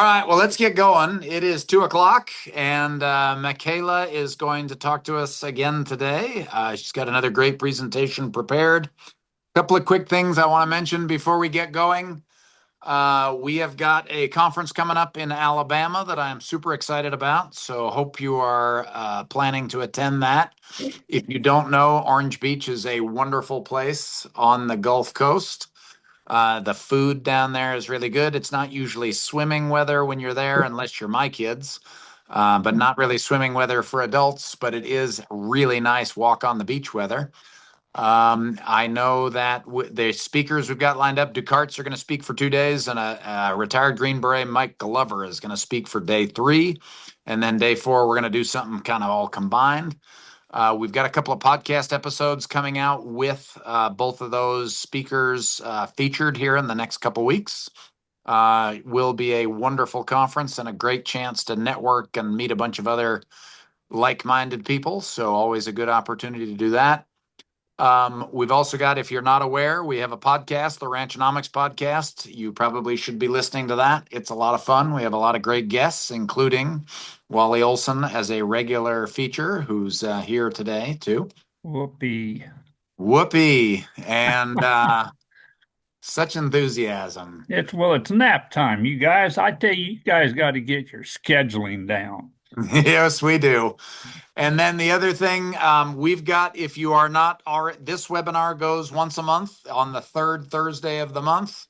All right, well, let's get going. It is 2 o'clock, and Michaela is going to talk to us again today. She's got another great presentation prepared. A couple of quick things I want to mention before we get going. We have got a conference coming up in Alabama that I'm super excited about, so hope you are planning to attend that. If you don't know, Orange Beach is a wonderful place on the Gulf Coast. The food down there is really good. It's not usually swimming weather when you're there, unless you're my kids, but not really swimming weather for adults. But it is really nice walk on the beach weather. I know that the speakers we've got lined up, Ducarts are going to speak for 2 days, and a retired Green Beret, Mike Glover, is going to speak for day three. And then day four, we're going to do something kind of all combined. We've got a couple of podcast episodes coming out with both of those speakers featured here in the next couple weeks. Will be a wonderful conference and a great chance to network and meet a bunch of other like-minded people. So always a good opportunity to do that. We've also got, if you're not aware, we have a podcast, the Ranchonomics podcast. You probably should be listening to that. It's a lot of fun. We have a lot of great guests, including Wally Olson as a regular feature, who's here today too. Whoopee. Whoopee. And such enthusiasm. It's nap time, you guys. I tell you, you guys got to get your scheduling down. Yes, we do. And then the other thing, we've got, if you are not already, this webinar goes once a month on the third Thursday of the month.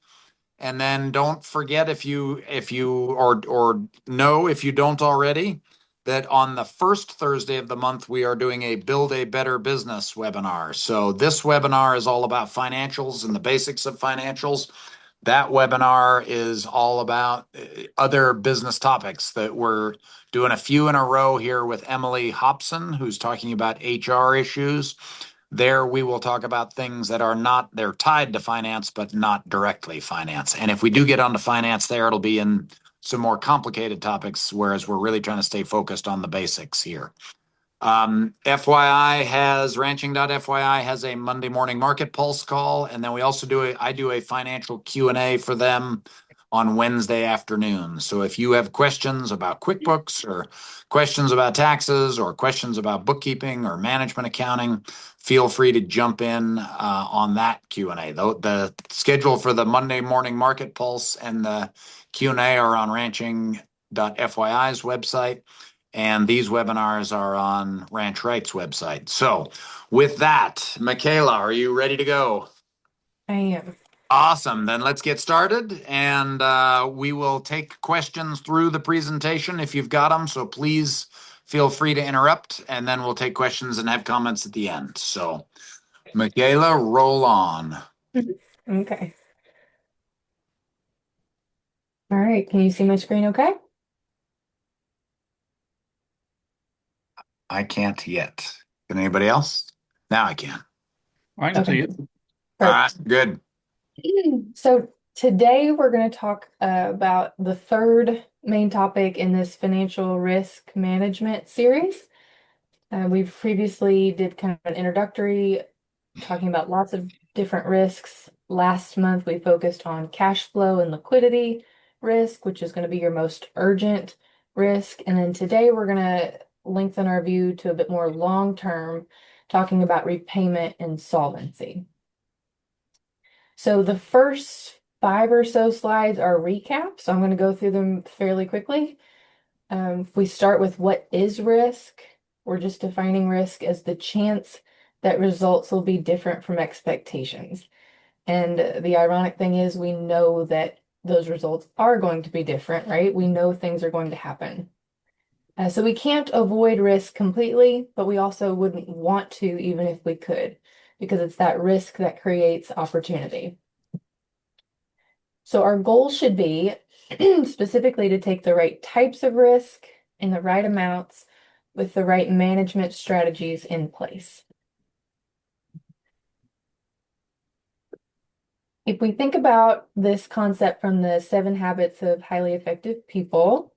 And then don't forget, or know if you don't already, that on the first Thursday of the month, we are doing a Build a Better Business webinar. So this webinar is all about financials and the basics of financials. That webinar is all about other business topics that we're doing a few in a row here with Emily Hobson, who's talking about HR issues. There we will talk about things that are not, they're tied to finance, but not directly finance. And if we do get onto finance there, it'll be in some more complicated topics, whereas we're really trying to stay focused on the basics here. FYI has ranching.fyi has a Monday morning market pulse call. And then we also I do a financial Q&A for them on Wednesday afternoon. So if you have questions about QuickBooks or questions about taxes or questions about bookkeeping or management accounting, feel free to jump in on that Q&A. The schedule for the Monday morning market pulse and the Q&A are on ranching.fyi's website. And these webinars are on Ranch Right's website. So with that, Michaela, are you ready to go? I am. Awesome. Then let's get started. And we will take questions through the presentation if you've got them. So please feel free to interrupt. And then we'll take questions and have comments at the end. So Michaela, roll on. Okay. All right. Can you see my screen okay? I can't yet. Can anybody else? Now I can. I can see Okay. it. All right, Perfect. good. So today we're going to talk about the third main topic in this financial risk management series. We've previously did kind of an introductory talking about lots of different risks. Last month we focused on cash flow and liquidity risk, which is going to be your most urgent risk. And then today we're going to lengthen our view to a bit more long term, talking about repayment and solvency. So the first 5 or so slides are recap. So I'm going to go through them fairly quickly. If we start with what is risk, we're just defining risk as the chance that results will be different from expectations. And the ironic thing is we know that those results are going to be different, right? We know things are going to happen. So we can't avoid risk completely, but we also wouldn't want to even if we could, because it's that risk that creates opportunity. So our goal should be specifically to take the right types of risk in the right amounts with the right management strategies in place. If we think about this concept from the 7 Habits of Highly Effective People,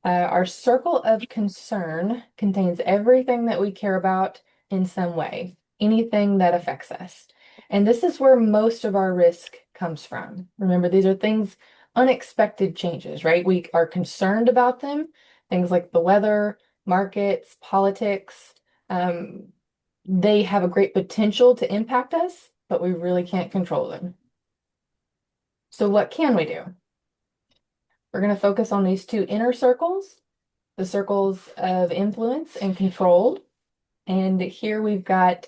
our circle of concern contains everything that we care about in some way, anything that affects us. And this is where most of our risk comes from. Remember, these are things unexpected changes, right? We are concerned about them, things like the weather, markets, politics. They have a great potential to impact us, but we really can't control them. So what can we do? We're going to focus on these two inner circles, the circles of influence and control. And here we've got,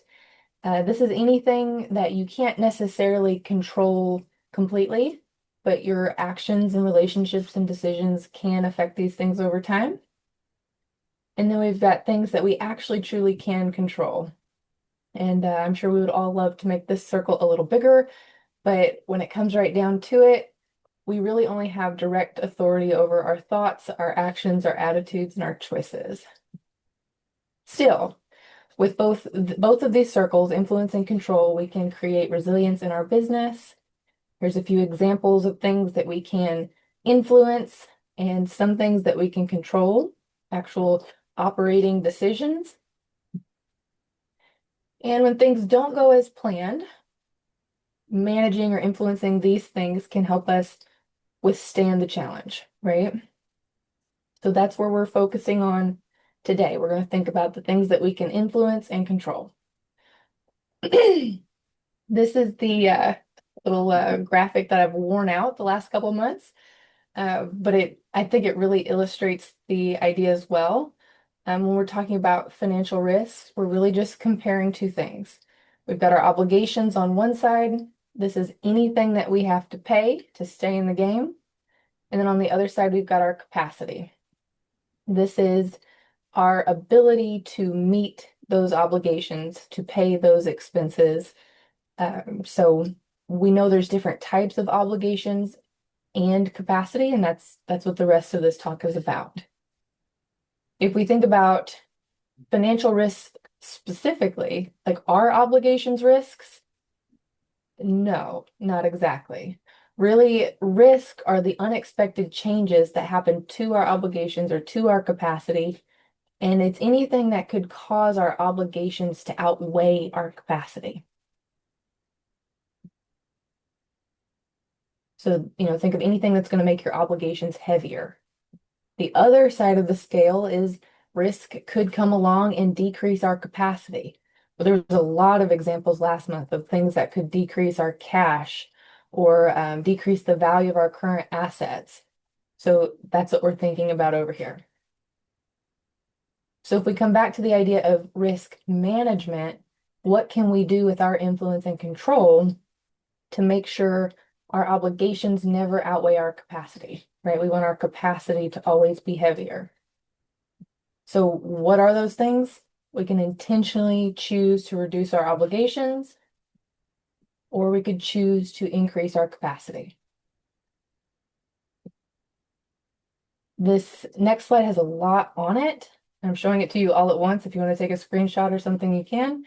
this is anything that you can't necessarily control completely, but your actions and relationships and decisions can affect these things over time. And then we've got things that we actually truly can control. And I'm sure we would all love to make this circle a little bigger, but when it comes right down to it, we really only have direct authority over our thoughts, our actions, our attitudes, and our choices. Still, with both of these circles, influence and control, we can create resilience in our business. Here's a few examples of things that we can influence and some things that we can control, actual operating decisions. And when things don't go as planned, managing or influencing these things can help us withstand the challenge, right? So that's where we're focusing on today. We're going to think about the things that we can influence and control. This is the little graphic that I've worn out the last couple of months, but I think it really illustrates the idea as well. When we're talking about financial risks, we're really just comparing two things. We've got our obligations on one side. This is anything that we have to pay to stay in the game. And then on the other side, we've got our capacity. This is our ability to meet those obligations, to pay those expenses. So we know there's different types of obligations and capacity, and that's what the rest of this talk is about. If we think about financial risk specifically, like our obligations risks, no, not exactly. Really, risk are the unexpected changes that happen to our obligations or to our capacity, and it's anything that could cause our obligations to outweigh our capacity. So, think of anything that's going to make your obligations heavier. The other side of the scale is risk could come along and decrease our capacity. But there was a lot of examples last month of things that could decrease our cash or decrease the value of our current assets. So that's what we're thinking about over here. So if we come back to the idea of risk management, what can we do with our influence and control to make sure our obligations never outweigh our capacity, right? We want our capacity to always be heavier. So what are those things? We can intentionally choose to reduce our obligations, or we could choose to increase our capacity. This next slide has a lot on it. I'm showing it to you all at once. If you want to take a screenshot or something, you can.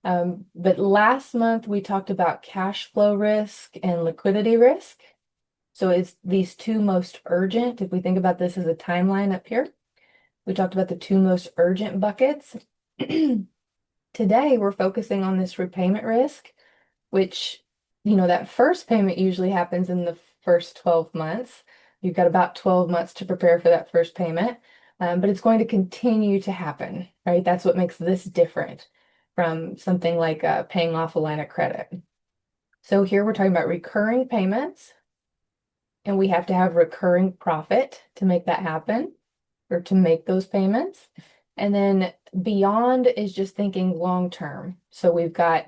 But last month we talked about cash flow risk and liquidity risk. So it's these two most urgent. If we think about this as a timeline up here, we talked about the two most urgent buckets. Today we're focusing on this repayment risk, which, that first payment usually happens in the first 12 months. You've got about 12 months to prepare for that first payment, but it's going to continue to happen, right? That's what makes this different from something like paying off a line of credit. So here we're talking about recurring payments, and we have to have recurring profit to make that happen or to make those payments. And then beyond is just thinking long term. So we've got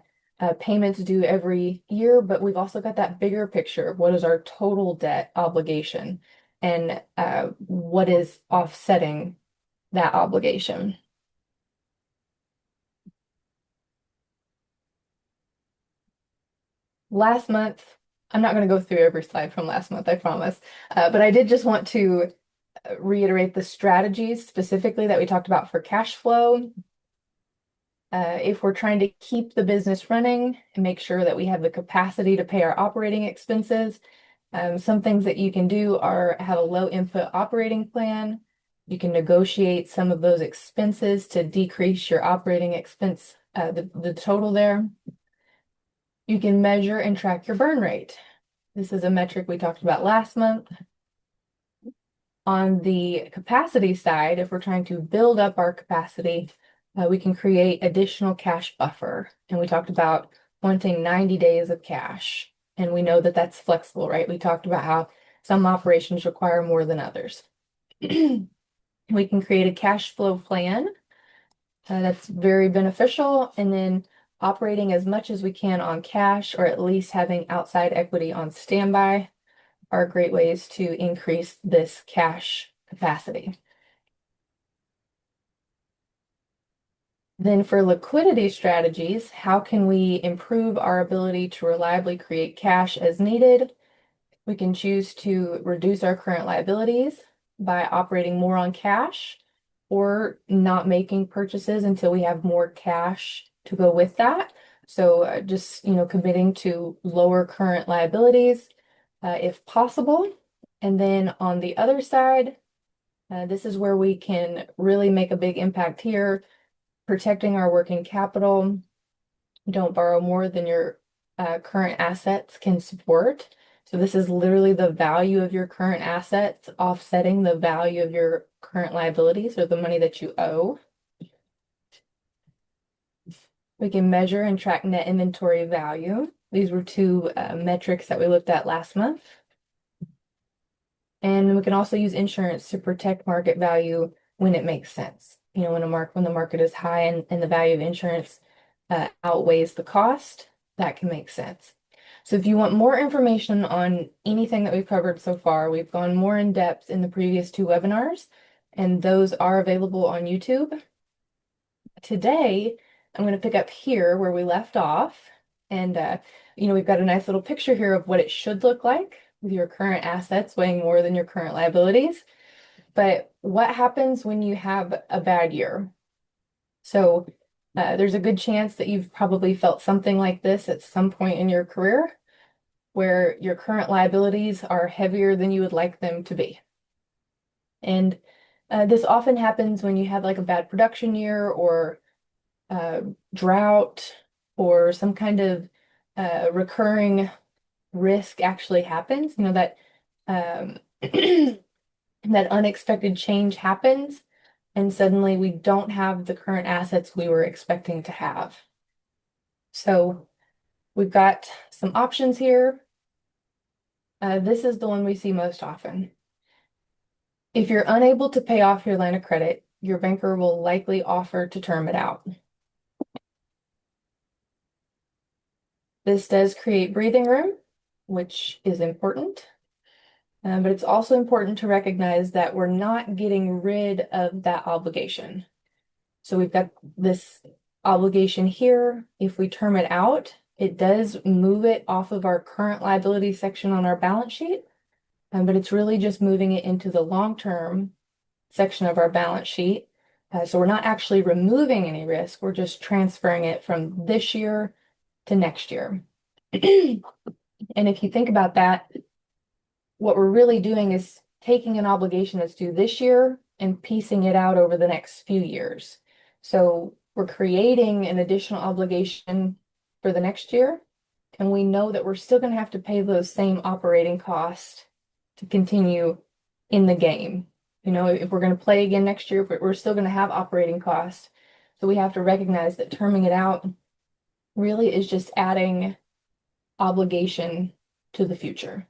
payments due every year, but we've also got that bigger picture of what is our total debt obligation and what is offsetting that obligation. Last month, I'm not going to go through every slide from last month, I promise, but I did just want to reiterate the strategies specifically that we talked about for cash flow. If we're trying to keep the business running and make sure that we have the capacity to pay our operating expenses, some things that you can do are have a low input operating plan. You can negotiate some of those expenses to decrease your operating expense, the total there. You can measure and track your burn rate. This is a metric we talked about last month. On the capacity side, if we're trying to build up our capacity, we can create additional cash buffer. And we talked about wanting 90 days of cash. And we know that that's flexible, right? We talked about how some operations require more than others. We can create a cash flow plan that's very beneficial. And then operating as much as we can on cash, or at least having outside equity on standby, are great ways to increase this cash capacity. Then for liquidity strategies, how can we improve our ability to reliably create cash as needed? We can choose to reduce our current liabilities by operating more on cash or not making purchases until we have more cash to go with that. So just, committing to lower current liabilities if possible. And then on the other side, this is where we can really make a big impact here, protecting our working capital. Don't borrow more than your current assets can support. So this is literally the value of your current assets offsetting the value of your current liabilities, or the money that you owe. We can measure and track net inventory value. These were two metrics that we looked at last month. And we can also use insurance to protect market value when it makes sense. When the market is high and the value of insurance outweighs the cost, that can make sense. So if you want more information on anything that we've covered so far, we've gone more in depth in the previous two webinars, and those are available on YouTube. Today, I'm going to pick up here where we left off. And, we've got a nice little picture here of what it should look like with your current assets weighing more than your current liabilities. But what happens when you have a bad year? So there's a good chance that you've probably felt something like this at some point in your career, where your current liabilities are heavier than you would like them to be. And this often happens when you have like a bad production year, or drought, or some kind of recurring risk actually happens, that that unexpected change happens, and suddenly we don't have the current assets we were expecting to have. So we've got some options here. This is the one we see most often. If you're unable to pay off your line of credit, your banker will likely offer to term it out. This does create breathing room, which is important. But it's also important to recognize that we're not getting rid of that obligation. So we've got this obligation here. If we term it out, it does move it off of our current liability section on our balance sheet, but it's really just moving it into the long-term section of our balance sheet. So we're not actually removing any risk. We're just transferring it from this year to next year. And if you think about that, what we're really doing is taking an obligation that's due this year and piecing it out over the next few years. So we're creating an additional obligation for the next year, and we know that we're still going to have to pay those same operating costs to continue in the game. If we're going to play again next year, we're still going to have operating costs. So we have to recognize that terming it out really is just adding obligation to the future.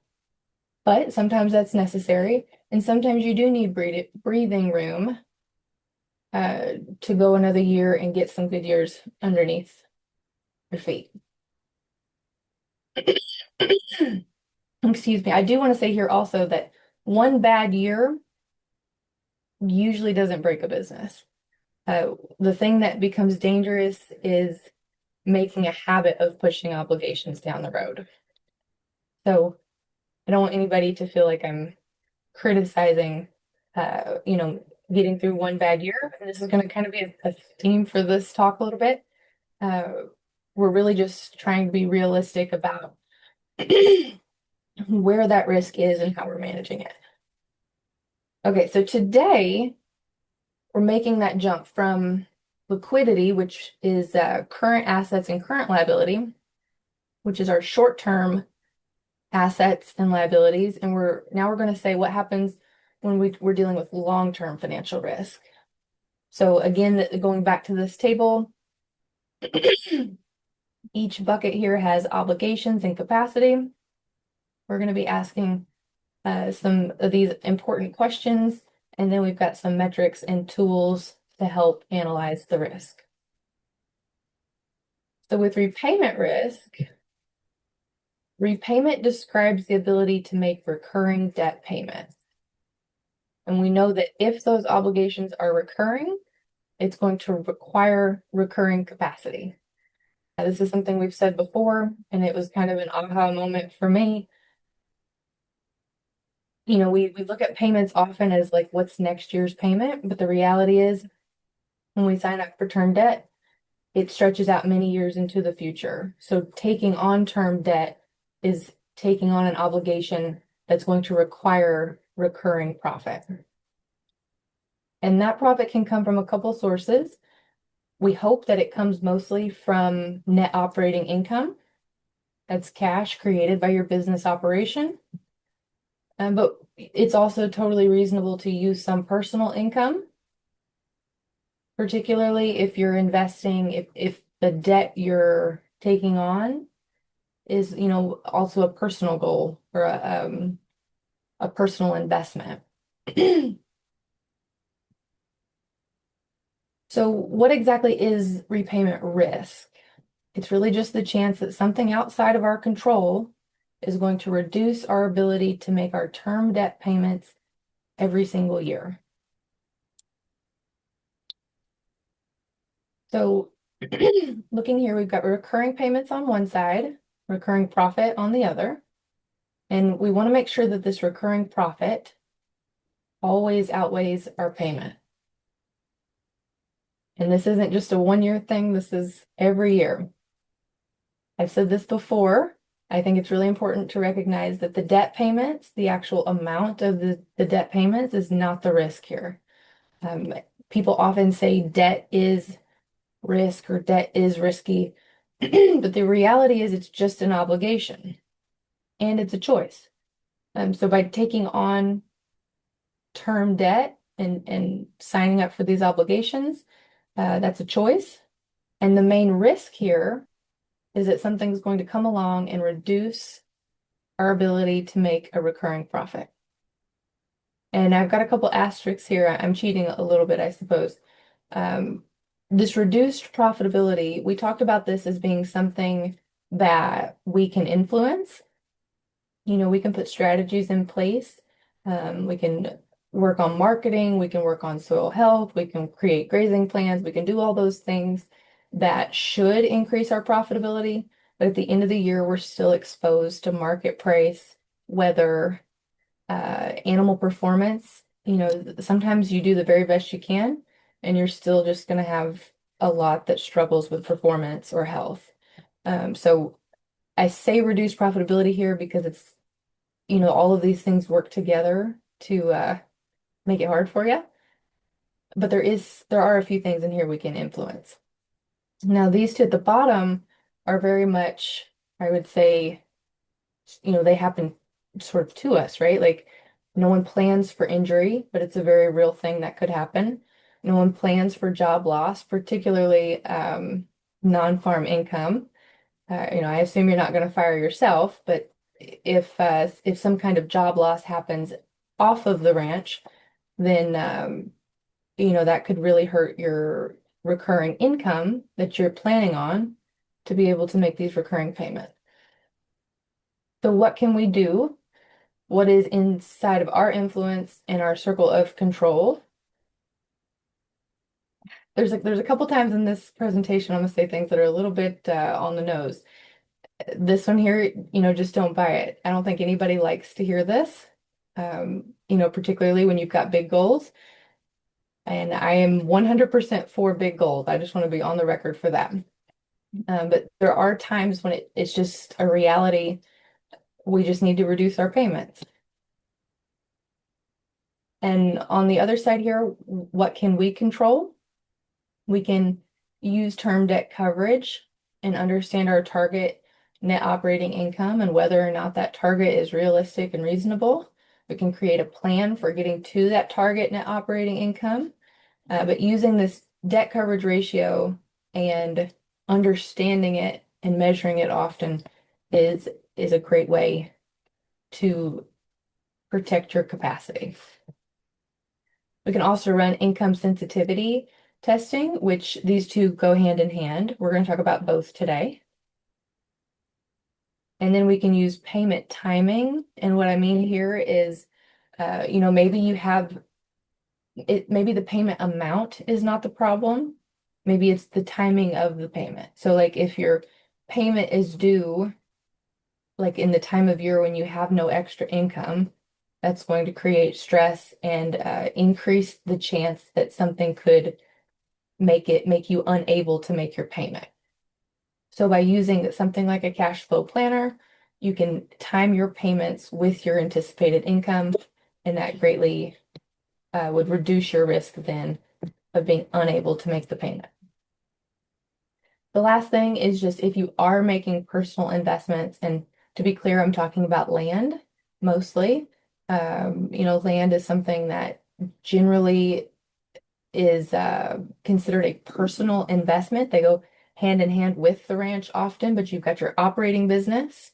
But sometimes that's necessary, and sometimes you do need breathing room to go another year and get some good years underneath your feet. Excuse me. I do want to say here also that one bad year usually doesn't break a business. The thing that becomes dangerous is making a habit of pushing obligations down the road. So I don't want anybody to feel like I'm criticizing, getting through one bad year. And this is going to kind of be a theme for this talk a little bit. We're really just trying to be realistic about where that risk is and how we're managing it. Okay, so today we're making that jump from liquidity, which is current assets and current liability, which is our short-term assets and liabilities, and we're going to say what happens when we're dealing with long-term financial risk. So again, going back to this table, each bucket here has obligations and capacity. We're going to be asking some of these important questions, and then we've got some metrics and tools to help analyze the risk. So with repayment risk, repayment describes the ability to make recurring debt payments. And we know that if those obligations are recurring, it's going to require recurring capacity. Now, this is something we've said before, and it was kind of an aha moment for me. You know, we look at payments often as like what's next year's payment, but the reality is when we sign up for term debt, it stretches out many years into the future. So taking on term debt is taking on an obligation that's going to require recurring profit. And that profit can come from a couple sources. We hope that it comes mostly from net operating income. That's cash created by your business operation. But it's also totally reasonable to use some personal income, particularly if you're investing, if the debt you're taking on is, you know, also a personal goal or a personal investment. So what exactly is repayment risk? It's really just the chance that something outside of our control is going to reduce our ability to make our term debt payments every single year. So looking here, we've got recurring payments on one side, recurring profit on the other. And we want to make sure that this recurring profit always outweighs our payment. And this isn't just a one-year thing, this is every year. I've said this before. I think it's really important to recognize that the debt payments, the actual amount of the debt payments is not the risk here. People often say debt is risk or debt is risky, but the reality is it's just an obligation and it's a choice. So by taking on term debt and signing up for these obligations, that's a choice. And the main risk here is that something's going to come along and reduce our ability to make a recurring profit. And I've got a couple asterisks here. I'm cheating a little bit, I suppose. This reduced profitability, we talked about this as being something that we can influence. You know, we can put strategies in place. We can work on marketing, we can work on soil health, we can create grazing plans, we can do all those things that should increase our profitability. But at the end of the year, we're still exposed to market price, weather, animal performance. You know, sometimes you do the very best you can, and you're still just going to have a lot that struggles with performance or health. So I say reduce profitability here because it's, you know, all of these things work together to make it hard for you. But there are a few things in here we can influence. Now, these two at the bottom are very much, I would say, you know, they happen sort of to us, right? Like no one plans for injury, but it's a very real thing that could happen. No one plans for job loss, particularly non-farm income. You know, I assume you're not going to fire yourself, but if some kind of job loss happens off of the ranch, then you know, that could really hurt your recurring income that you're planning on to be able to make these recurring payments. So what can we do? What is inside of our influence and our circle of control? There's a couple times in this presentation I'm gonna say things that are a little bit on the nose. This one here, you know, just don't buy it. I don't think anybody likes to hear this, you know, particularly when you've got big goals. And I am 100% for big goals. I just want to be on the record for that. But there are times when it's just a reality. We just need to reduce our payments. And on the other side here, what can we control? We can use term debt coverage and understand our target net operating income and whether or not that target is realistic and reasonable. We can create a plan for getting to that target net operating income. But using this debt coverage ratio and understanding it and measuring it often is a great way to protect your capacity. We can also run income sensitivity testing, which these two go hand in hand. We're going to talk about both today. And then we can use payment timing. And what I mean here is, maybe you have it, maybe the payment amount is not the problem. Maybe it's the timing of the payment. So like if your payment is due like in the time of year when you have no extra income, that's going to create stress and increase the chance that something could make you unable to make your payment. So by using something like a cash flow planner, you can time your payments with your anticipated income, and that greatly would reduce your risk then of being unable to make the payment. The last thing is just if you are making personal investments, and to be clear, I'm talking about land mostly. Land is something that generally is considered a personal investment. They go hand in hand with the ranch often, but you've got your operating business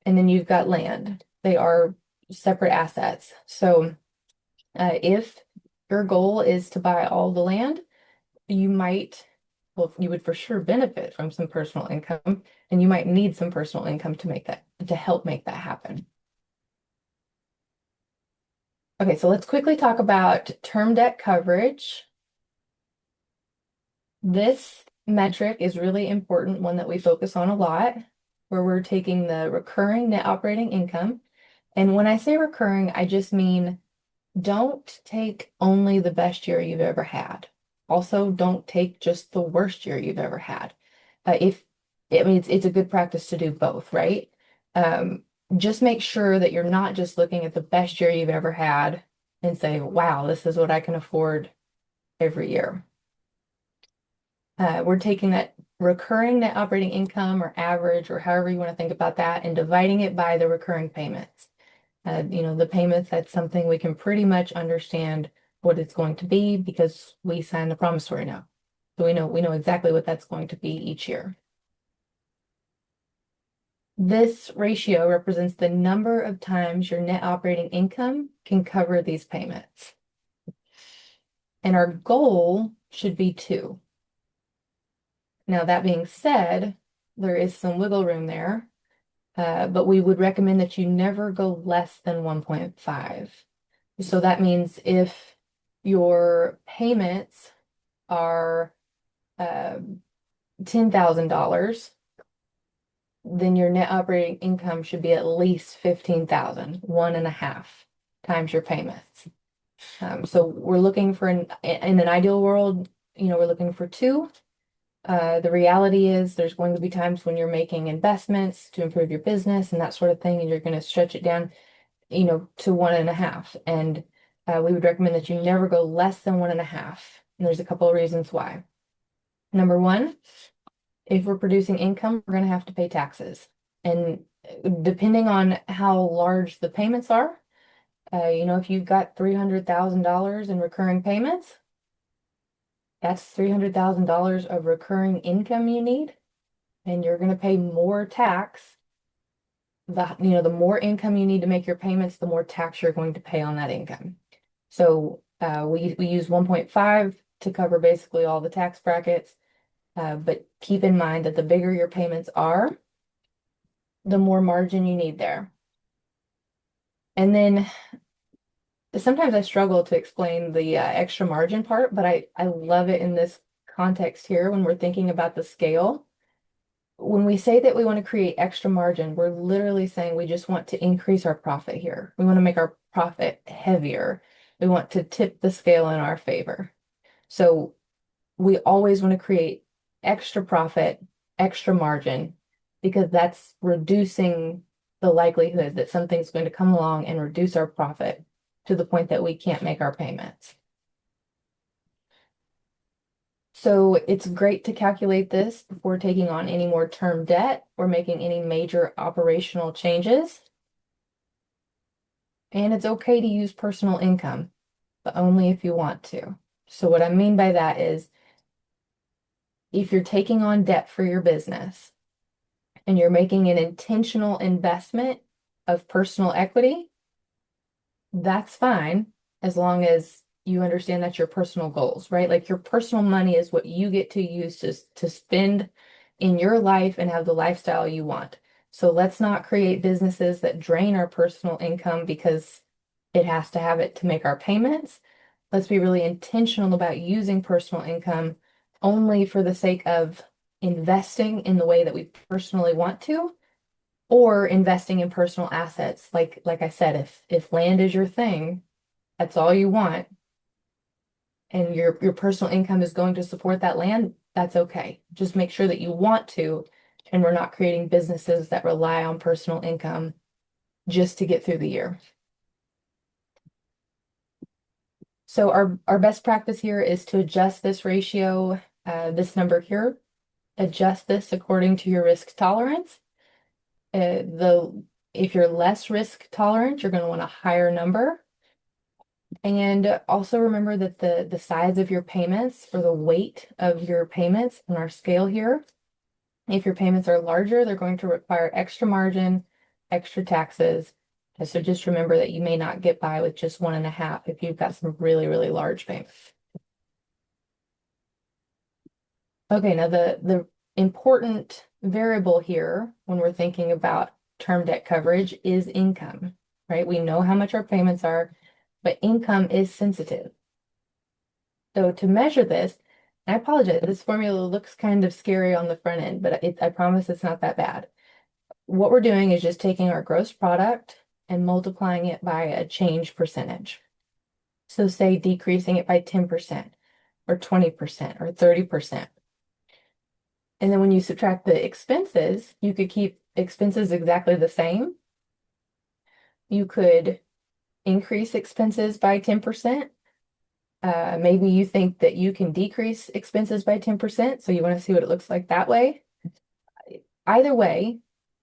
and then you've got land. They are separate assets. So if your goal is to buy all the land, you would for sure benefit from some personal income, and you might need some personal income to help make that happen. Okay, so let's quickly talk about term debt coverage. This metric is really important, one that we focus on a lot, where we're taking the recurring net operating income. And when I say recurring, I just mean don't take only the best year you've ever had. Also, don't take just the worst year you've ever had. It's a good practice to do both, right? Just make sure that you're not just looking at the best year you've ever had and say, wow, this is what I can afford every year. We're taking that recurring net operating income or average or however you want to think about that and dividing it by the recurring payments. The payments, that's something we can pretty much understand what it's going to be because we signed the promissory note. So we know exactly what that's going to be each year. This ratio represents the number of times your net operating income can cover these payments. And our goal should be 2. Now, that being said, there is some wiggle room there, but we would recommend that you never go less than 1.5. So that means if your payments are $10,000, then your net operating income should be at least 15,000, 1.5 times your payments. So we're looking for in an ideal world, we're looking for 2. The reality is there's going to be times when you're making investments to improve your business and that sort of thing, and you're going to stretch it down, to 1.5. And we would recommend that you never go less than 1.5. And there's a couple of reasons why. Number one, if we're producing income, we're going to have to pay taxes. And depending on how large the payments are, if you've got $300,000 in recurring payments, that's $300,000 of recurring income you need, and you're going to pay more tax. The more income you need to make your payments, the more tax you're going to pay on that income. So we use 1.5 to cover basically all the tax brackets, but keep in mind that the bigger your payments are, the more margin you need there. And then sometimes I struggle to explain the extra margin part, but I love it in this context here when we're thinking about the scale. When we say that we want to create extra margin, we're literally saying we just want to increase our profit here. We want to make our profit heavier. We want to tip the scale in our favor. So we always want to create extra profit, extra margin, because that's reducing the likelihood that something's going to come along and reduce our profit to the point that we can't make our payments. So it's great to calculate this before taking on any more term debt or making any major operational changes. And it's okay to use personal income, but only if you want to. So what I mean by that is if you're taking on debt for your business and you're making an intentional investment of personal equity, that's fine as long as you understand that's your personal goals, right? Like your personal money is what you get to use to spend in your life and have the lifestyle you want. So let's not create businesses that drain our personal income because it has to have it to make our payments. Let's be really intentional about using personal income only for the sake of investing in the way that we personally want to, or investing in personal assets. Like I said, if land is your thing, that's all you want, and your personal income is going to support that land, that's okay. Just make sure that you want to, and we're not creating businesses that rely on personal income just to get through the year. So our best practice here is to adjust this ratio, this number here, adjust this according to your risk tolerance. If you're less risk tolerant, you're going to want a higher number. And also remember that the size of your payments or the weight of your payments on our scale here, if your payments are larger, they're going to require extra margin, extra taxes. And so just remember that you may not get by with just 1.5 if you've got some really, really large payments. Okay, now the important variable here when we're thinking about term debt coverage is income, right? We know how much our payments are, but income is sensitive. So to measure this, I apologize, this formula looks kind of scary on the front end, but I promise it's not that bad. What we're doing is just taking our gross product and multiplying it by a change percentage. So say decreasing it by 10% or 20% or 30%. And then when you subtract the expenses, you could keep expenses exactly the same. You could increase expenses by 10%. Maybe you think that you can decrease expenses by 10%, so you want to see what it looks like that way. Either way,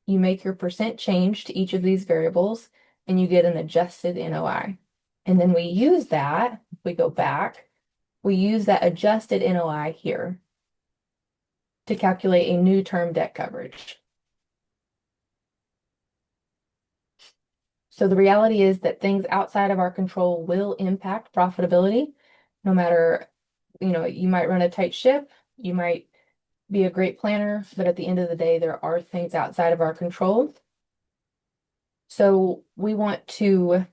you make your percent change to each of these variables and you get an adjusted NOI. And then we use that, we go back, we use that adjusted NOI here to calculate a new term debt coverage. So the reality is that things outside of our control will impact profitability, no matter, you might run a tight ship, you might be a great planner, but at the end of the day, there are things outside of our control. So we want to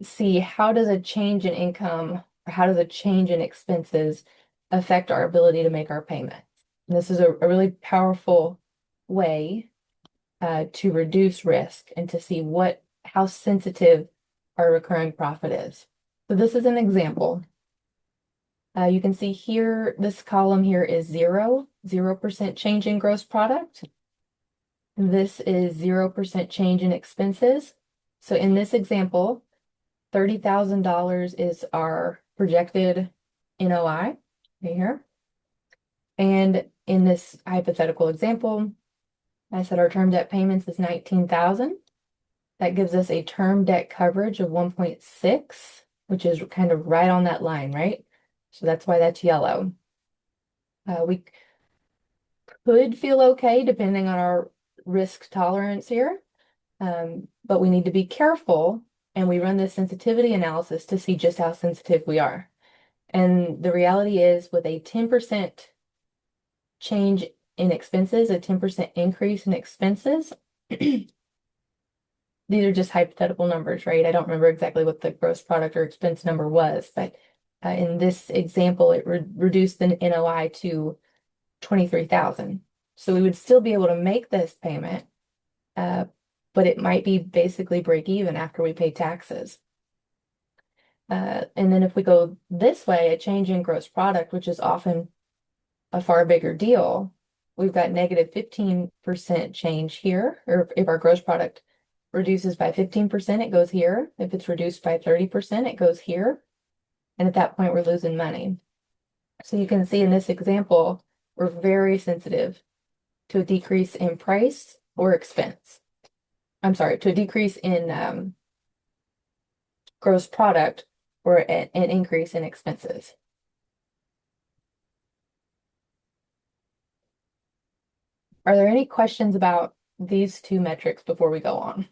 see, how does a change in income or how does a change in expenses affect our ability to make our payments? And this is a really powerful way to reduce risk and to see how sensitive our recurring profit is. So this is an example. You can see here, this column here is 0% change in gross product. This is 0% change in expenses. So in this example, $30,000 is our projected NOI right here. And in this hypothetical example, I said our term debt payments is $19,000. That gives us a term debt coverage of 1.6, which is kind of right on that line, right? So that's why that's yellow. We could feel okay depending on our risk tolerance here, but we need to be careful, and we run this sensitivity analysis to see just how sensitive we are. And the reality is, with a 10% change in expenses, a 10% increase in expenses, these are just hypothetical numbers, right? I don't remember exactly what the gross product or expense number was, but in this example, it reduced the NOI to 23,000. So we would still be able to make this payment, but it might be basically break even after we pay taxes. And then if we go this way, a change in gross product, which is often a far bigger deal, we've got negative 15% change here, or if our gross product reduces by 15%, it goes here. If it's reduced by 30%, it goes here. And at that point, we're losing money. So you can see in this example, we're very sensitive to a decrease in price or expense. I'm sorry, to a decrease in gross product or an increase in expenses. Are there any questions about these two metrics before we go on?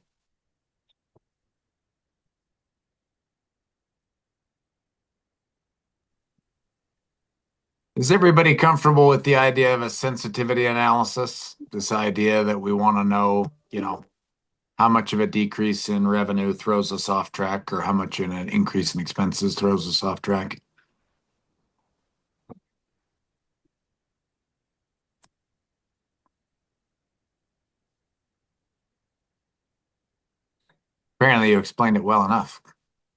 Is everybody comfortable with the idea of a sensitivity analysis? This idea that we want to know, how much of a decrease in revenue throws us off track or how much in an increase in expenses throws us off track? Apparently you explained it well enough.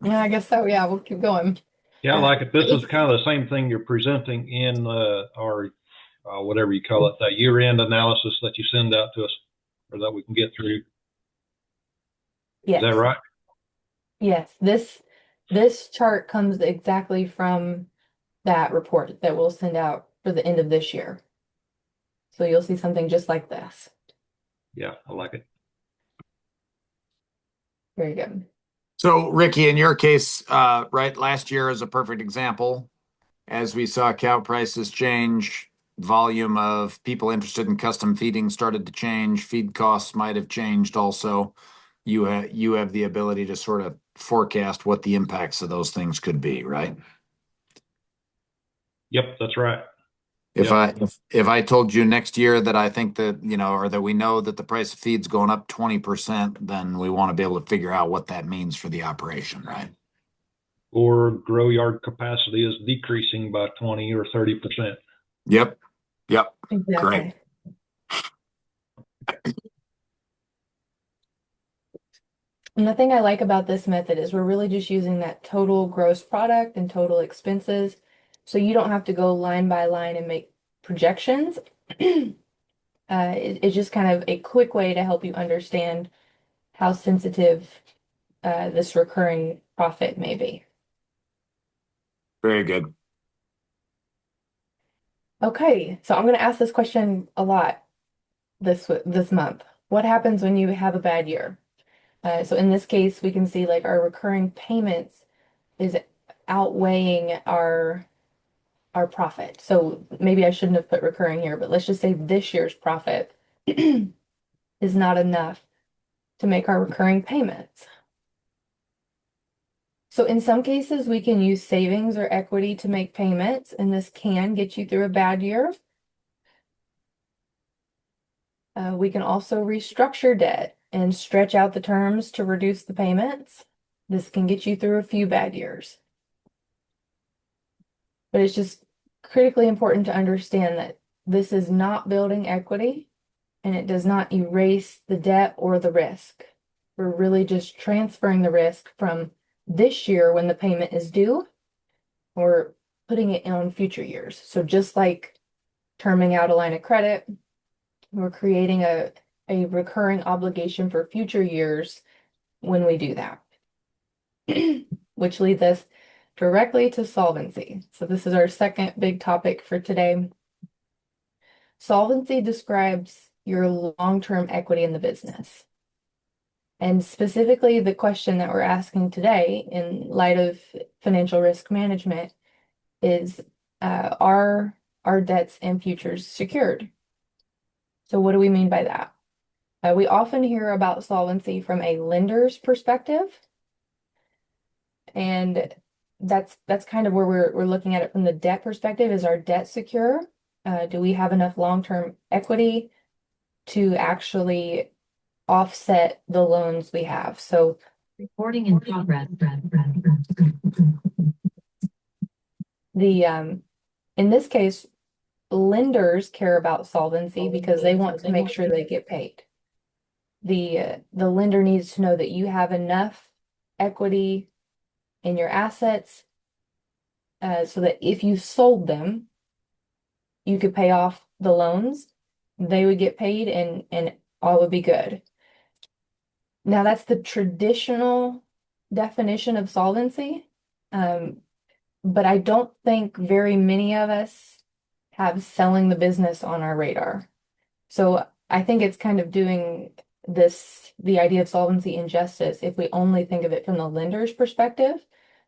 Yeah, I guess so. Yeah, we'll keep going. Yeah, I like it. This is kind of the same thing you're presenting in our whatever you call it, that year-end analysis that you send out to us, or that we can get through. Yes. Is that right? Yes, this chart comes exactly from that report that we'll send out for the end of this year. So you'll see something just like this. Yeah, I like it. Very good. So, Ricky, in your case, right, last year is a perfect example. As we saw cow prices change, volume of people interested in custom feeding started to change. Feed costs might have changed also. You have the ability to sort of forecast what the impacts of those things could be, right? Yep, that's right. If Yep. if I told you next year that I think that, or that we know that the price of feed's going up 20%, then we want to be able to figure out what that means for the operation, right? Or grow yard capacity is decreasing by 20 or 30%. Yep. Yep. Exactly. Great. And the thing I like about this method is we're really just using that total gross product and total expenses. So you don't have to go line by line and make projections. It's just kind of a quick way to help you understand how sensitive this recurring profit may be. Very good. Okay, so I'm going to ask this question a lot this month. What happens when you have a bad year? So in this case, we can see like our recurring payments is outweighing our profit. So maybe I shouldn't have put recurring here, but let's just say this year's profit is not enough to make our recurring payments. So in some cases, we can use savings or equity to make payments, and this can get you through a bad year. We can also restructure debt and stretch out the terms to reduce the payments. This can get you through a few bad years. But it's just critically important to understand that this is not building equity and it does not erase the debt or the risk. We're really just transferring the risk from this year when the payment is due or putting it on future years. So just like terming out a line of credit, we're creating a recurring obligation for future years when we do that, which leads us directly to solvency. So this is our second big topic for today. Solvency describes your long-term equity in the business. And specifically, the question that we're asking today in light of financial risk management is, are our debts and futures secured? So what do we mean by that? We often hear about solvency from a lender's perspective, and that's kind of where we're looking at it from the debt perspective. Is our debt secure? Do we have enough long-term equity to actually offset the loans we have? So Recording in progress. in this case, lenders care about solvency because they want to make sure they get paid. The lender needs to know that you have enough equity in your assets so that if you sold them, you could pay off the loans, they would get paid, and all would be good. Now, that's the traditional definition of solvency. but I don't think very many of us have selling the business on our radar. So I think it's kind of doing the idea of solvency injustice if we only think of it from the lender's perspective,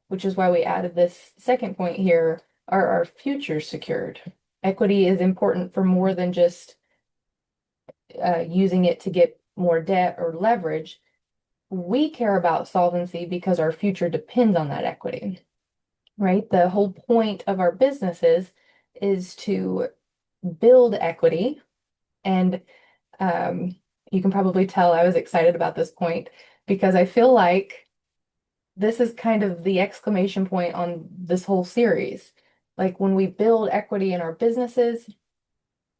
which is why we added this second point here, are our futures secured? Equity is important for more than just using it to get more debt or leverage. We care about solvency because our future depends on that equity, right? The whole point of our businesses is to build equity. And you can probably tell I was excited about this point because I feel like this is kind of the exclamation point on this whole series. Like when we build equity in our businesses,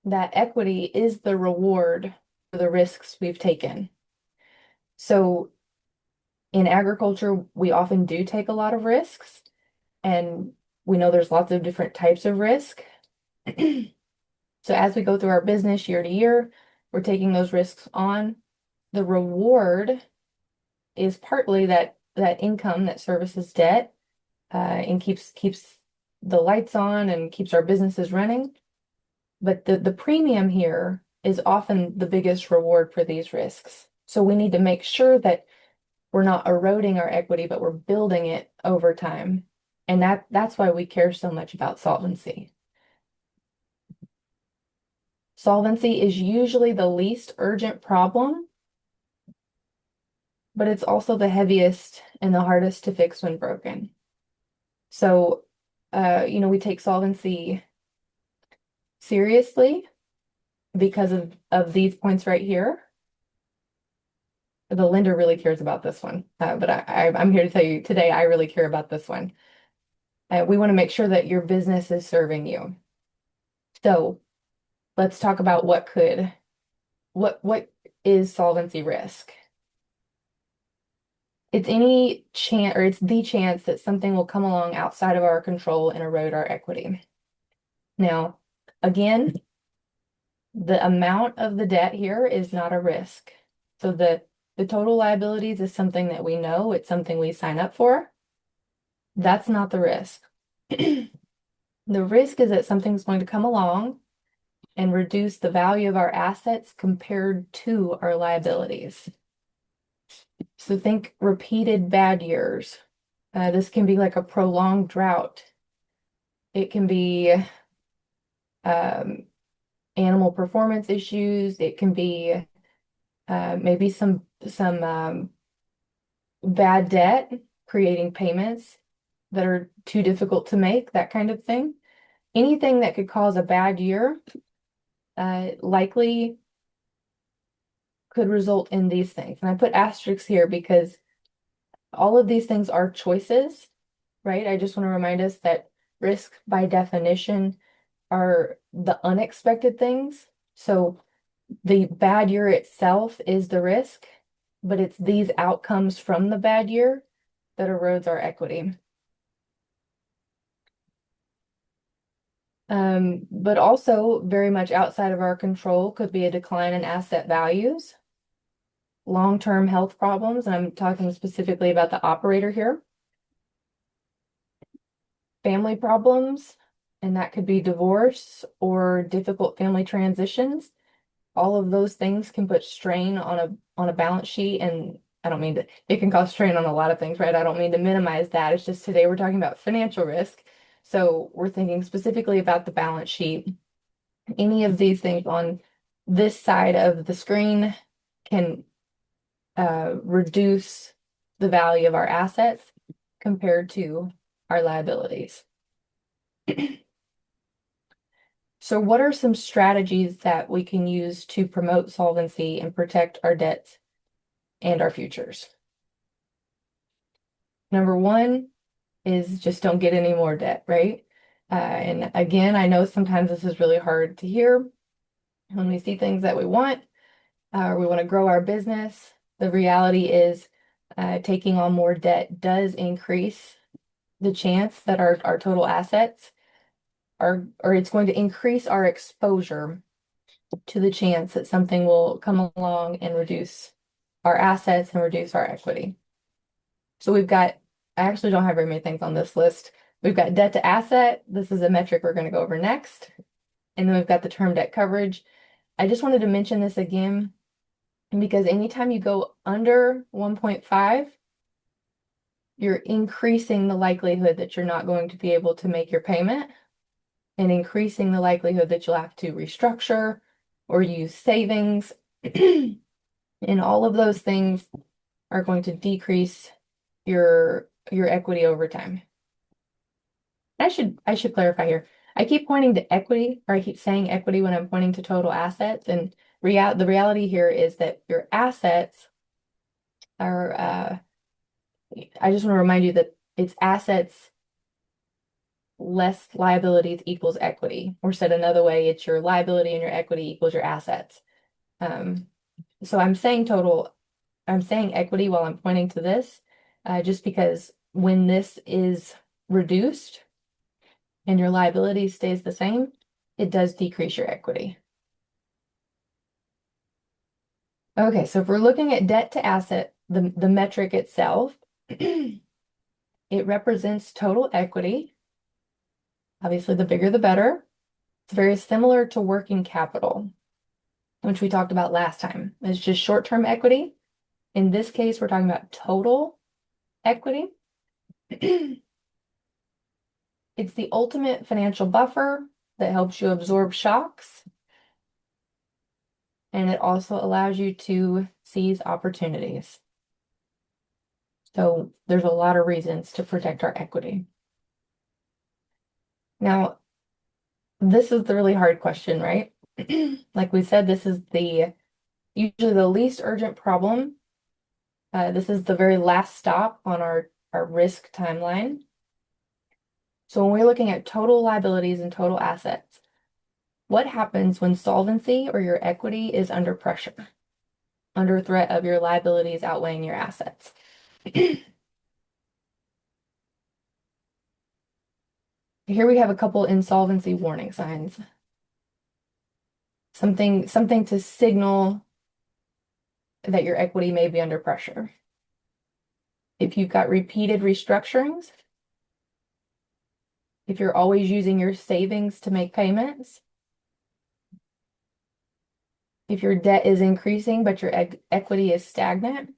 that equity is the reward for the risks we've taken. So in agriculture, we often do take a lot of risks, and we know there's lots of different types of risk. So as we go through our business year to year, we're taking those risks on. The reward is partly that income that services debt and keeps the lights on and keeps our businesses running. But the premium here is often the biggest reward for these risks. So we need to make sure that we're not eroding our equity, but we're building it over time. And that's why we care so much about solvency. Solvency is usually the least urgent problem, but it's also the heaviest and the hardest to fix when broken. So, we take solvency seriously because of these points right here. The lender really cares about this one, but I'm here to tell you today, I really care about this one. We want to make sure that your business is serving you. So let's talk about what is solvency risk? It's any chance, or it's the chance that something will come along outside of our control and erode our equity. Now, again, the amount of the debt here is not a risk. So the total liabilities is something that we know, it's something we sign up for. That's not the risk. The risk is that something's going to come along and reduce the value of our assets compared to our liabilities. So think repeated bad years. This can be like a prolonged drought. It can be animal performance issues. It can be maybe some bad debt, creating payments that are too difficult to make, that kind of thing. Anything that could cause a bad year likely could result in these things. And I put asterisks here because all of these things are choices, right? I just want to remind us that risk by definition are the unexpected things. So the bad year itself is the risk, but it's these outcomes from the bad year that erodes our equity. But also very much outside of our control could be a decline in asset values, long-term health problems, and I'm talking specifically about the operator here, family problems, and that could be divorce or difficult family transitions. All of those things can put strain on a balance sheet, and I don't mean to, it can cause strain on a lot of things, right? I don't mean to minimize that. It's just today we're talking about financial risk. So we're thinking specifically about the balance sheet. Any of these things on this side of the screen can reduce the value of our assets compared to our liabilities. So what are some strategies that we can use to promote solvency and protect our debts and our futures? Number one is just don't get any more debt, right? And again, I know sometimes this is really hard to hear when we see things that we want, or we want to grow our business. The reality is taking on more debt does increase the chance that our total assets or it's going to increase our exposure to the chance that something will come along and reduce our assets and reduce our equity. So I actually don't have very many things on this list, We've got debt to asset. This is a metric we're going to go over next. And then we've got the term debt coverage. I just wanted to mention this again because anytime you go under 1.5, you're increasing the likelihood that you're not going to be able to make your payment and increasing the likelihood that you'll have to restructure or use savings. And all of those things are going to decrease your equity over time. I should clarify here. I keep pointing to equity, or I keep saying equity when I'm pointing to total assets. And the reality here is that your assets are, I just want to remind you that it's assets less liabilities equals equity. Or said another way, it's your liability and your equity equals your assets. So I'm saying equity while I'm pointing to this, just because when this is reduced and your liability stays the same, it does decrease your equity. Okay, so if we're looking at debt to asset, the metric itself, it represents total equity. Obviously, the bigger the better. It's very similar to working capital, which we talked about last time. It's just short-term equity. In this case, we're talking about total equity. It's the ultimate financial buffer that helps you absorb shocks. And it also allows you to seize opportunities. So there's a lot of reasons to protect our equity. Now, this is the really hard question, right? Like we said, this is usually the least urgent problem. This is the very last stop on our risk timeline. So when we're looking at total liabilities and total assets, what happens when solvency or your equity is under pressure, under threat of your liabilities outweighing your assets? Here we have a couple insolvency warning signs. Something to signal that your equity may be under pressure. If you've got repeated restructurings, if you're always using your savings to make payments, if your debt is increasing but your equity is stagnant,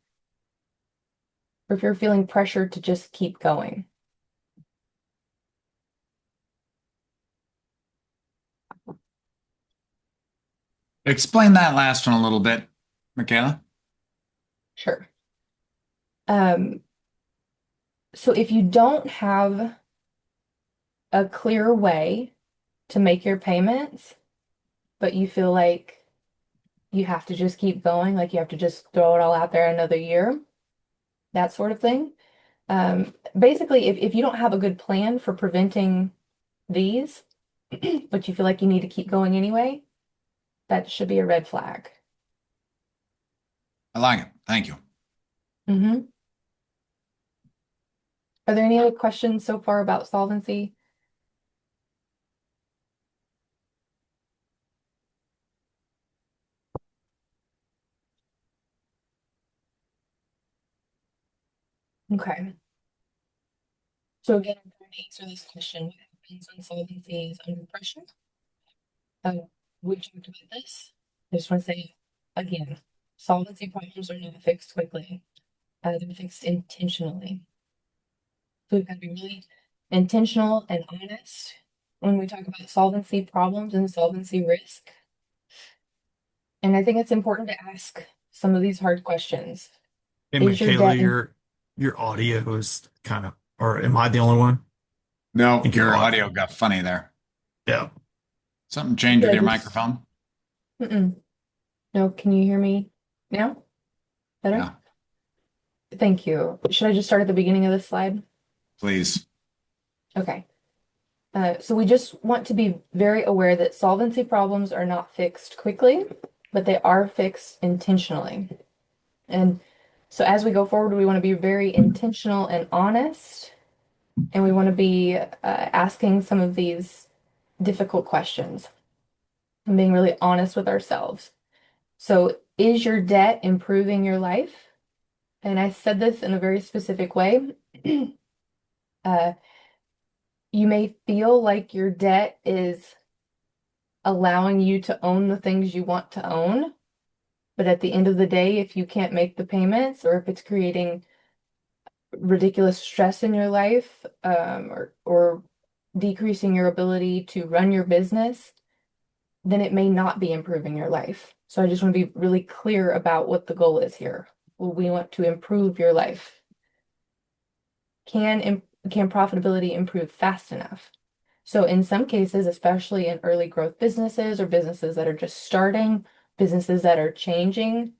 or if you're feeling pressured to just keep going. Explain that last one a little bit, Michaela. Sure. So if you don't have a clear way to make your payments, but you feel like you have to just keep going, like you have to just throw it all out there another year, that sort of thing. Basically, if you don't have a good plan for preventing these, but you feel like you need to keep going anyway, that should be a red flag. I like it. Thank you. Mm-hmm. Are there any other questions so far about solvency? Okay. So again, I'm trying to answer this question. What happens when solvency is under pressure? We've talked about this. I just want to say again, solvency problems are not fixed quickly. They're fixed intentionally. So we've got to be really intentional and honest when we talk about solvency problems and solvency risk. And I think it's important to ask some of these hard questions. Hey, Is your Michaela, debt your audio is kind of, or am I the only one? No, think your you're on. audio got funny there. Yeah. Something changed with Yeah, your just- microphone? No, can you hear me now? Better? Yeah, Thank you. Should I just start at the beginning of this slide? please. Okay. So we just want to be very aware that solvency problems are not fixed quickly, but they are fixed intentionally. And so as we go forward, we want to be very intentional and honest, and we want to be asking some of these difficult questions and being really honest with ourselves. So, is your debt improving your life? And I said this in a very specific way. You may feel like your debt is allowing you to own the things you want to own, but at the end of the day, if you can't make the payments or if it's creating ridiculous stress in your life, or decreasing your ability to run your business, then it may not be improving your life. So I just want to be really clear about what the goal is here. Well, we want to improve your life. Can profitability improve fast enough? So in some cases, especially in early growth businesses or businesses that are just starting, businesses that are changing,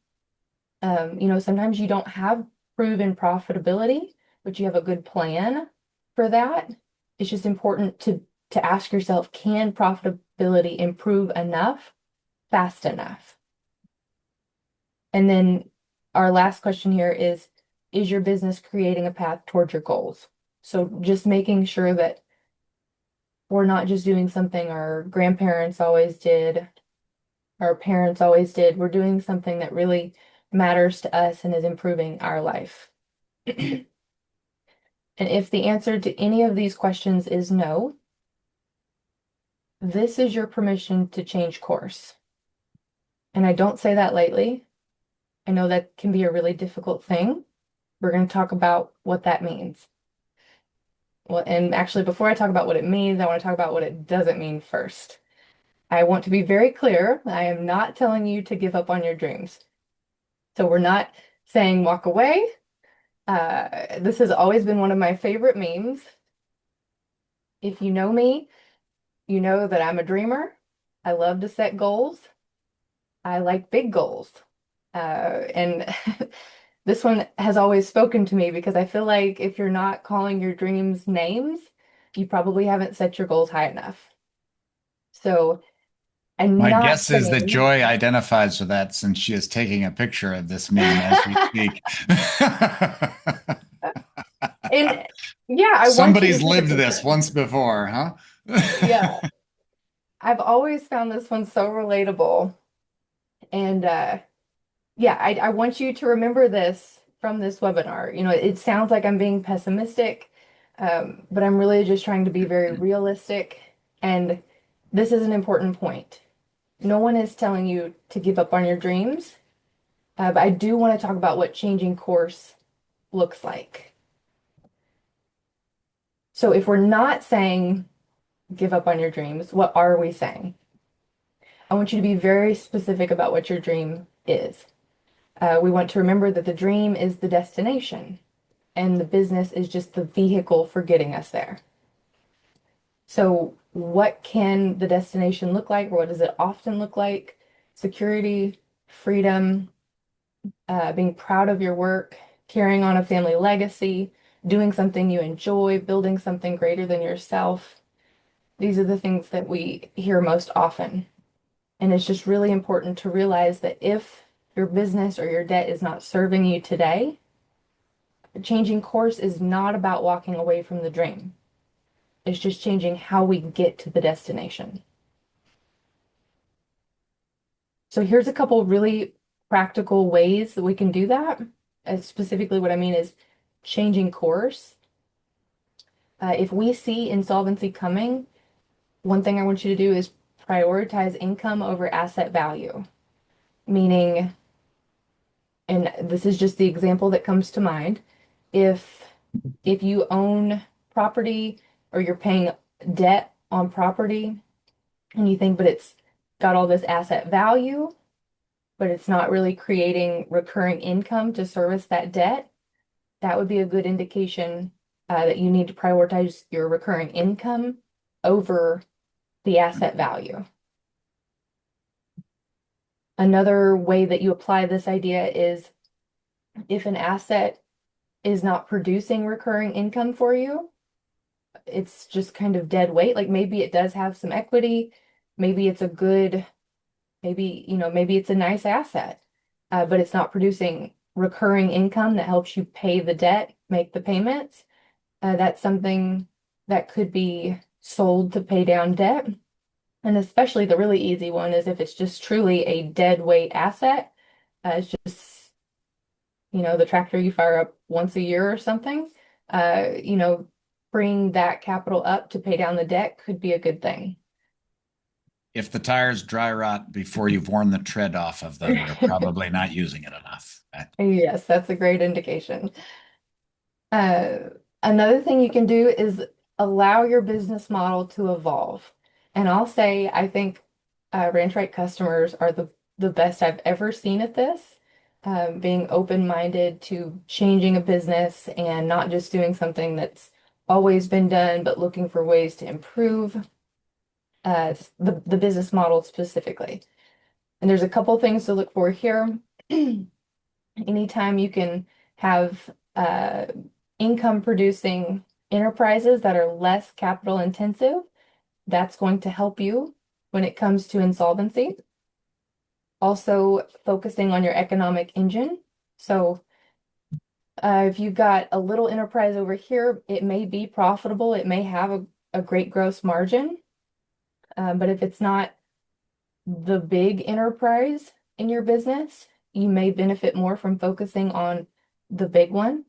sometimes you don't have proven profitability, but you have a good plan for that. It's just important to ask yourself, can profitability improve enough, fast enough? And then our last question here is your business creating a path towards your goals? So just making sure that we're not just doing something our grandparents always did, our parents always did. We're doing something that really matters to us and is improving our life. And if the answer to any of these questions is no, this is your permission to change course. And I don't say that lightly. I know that can be a really difficult thing. We're going to talk about what that means. Well, and actually, before I talk about what it means, I want to talk about what it doesn't mean first. I want to be very clear. I am not telling you to give up on your dreams. So we're not saying walk away. This has always been one of my favorite memes. If you know me, you know that I'm a dreamer. I love to set goals. I like big goals. And this one has always spoken to me because I feel like if you're not calling your dreams names, you probably haven't set your goals high enough. So I'm My not guess is that saying, Joy identifies with that since she is taking a picture of this meme as we speak. and yeah, I want you to Somebody's see the lived this picture. once before, huh? Yeah, I've always found this one so relatable. And yeah, I want you to remember this from this webinar. It sounds like I'm being pessimistic, but I'm really just trying to be very realistic. And this is an important point. No one is telling you to give up on your dreams, but I do want to talk about what changing course looks like. So if we're not saying give up on your dreams, what are we saying? I want you to be very specific about what your dream is. We want to remember that the dream is the destination and the business is just the vehicle for getting us there. So, what can the destination look like? What does it often look like? Security, freedom, being proud of your work, carrying on a family legacy, doing something you enjoy, building something greater than yourself. These are the things that we hear most often. And it's just really important to realize that if your business or your debt is not serving you today, changing course is not about walking away from the dream. It's just changing how we get to the destination. So here's a couple really practical ways that we can do that. Specifically, what I mean is changing course. If we see insolvency coming, one thing I want you to do is prioritize income over asset value, meaning, and this is just the example that comes to mind, if you own property or you're paying debt on property and you think, but it's got all this asset value, but it's not really creating recurring income to service that debt, that would be a good indication that you need to prioritize your recurring income over the asset value. Another way that you apply this idea is if an asset is not producing recurring income for you, it's just kind of dead weight. Like maybe it does have some equity, maybe it's a good, maybe it's a nice asset, but it's not producing recurring income that helps you pay the debt, make the payments. That's something that could be sold to pay down debt. And especially the really easy one is if it's just truly a dead weight asset. It's just, the tractor you fire up once a year or something. freeing that capital up to pay down the debt could be a good thing. If the tires dry rot before you've worn the tread off of them, you're probably not using it enough. Yes, that's a great indication. Uh, Another thing you can do is allow your business model to evolve. And I'll say, I think Ranch Right customers are the best I've ever seen at this, being open-minded to changing a business and not just doing something that's always been done, but looking for ways to improve the business model specifically. And there's a couple things to look for here. Anytime you can have income producing enterprises that are less capital intensive, that's going to help you when it comes to insolvency. Also, focusing on your economic engine. So, if you've got a little enterprise over here, it may be profitable, it may have a great gross margin, but if it's not the big enterprise in your business, you may benefit more from focusing on the big one.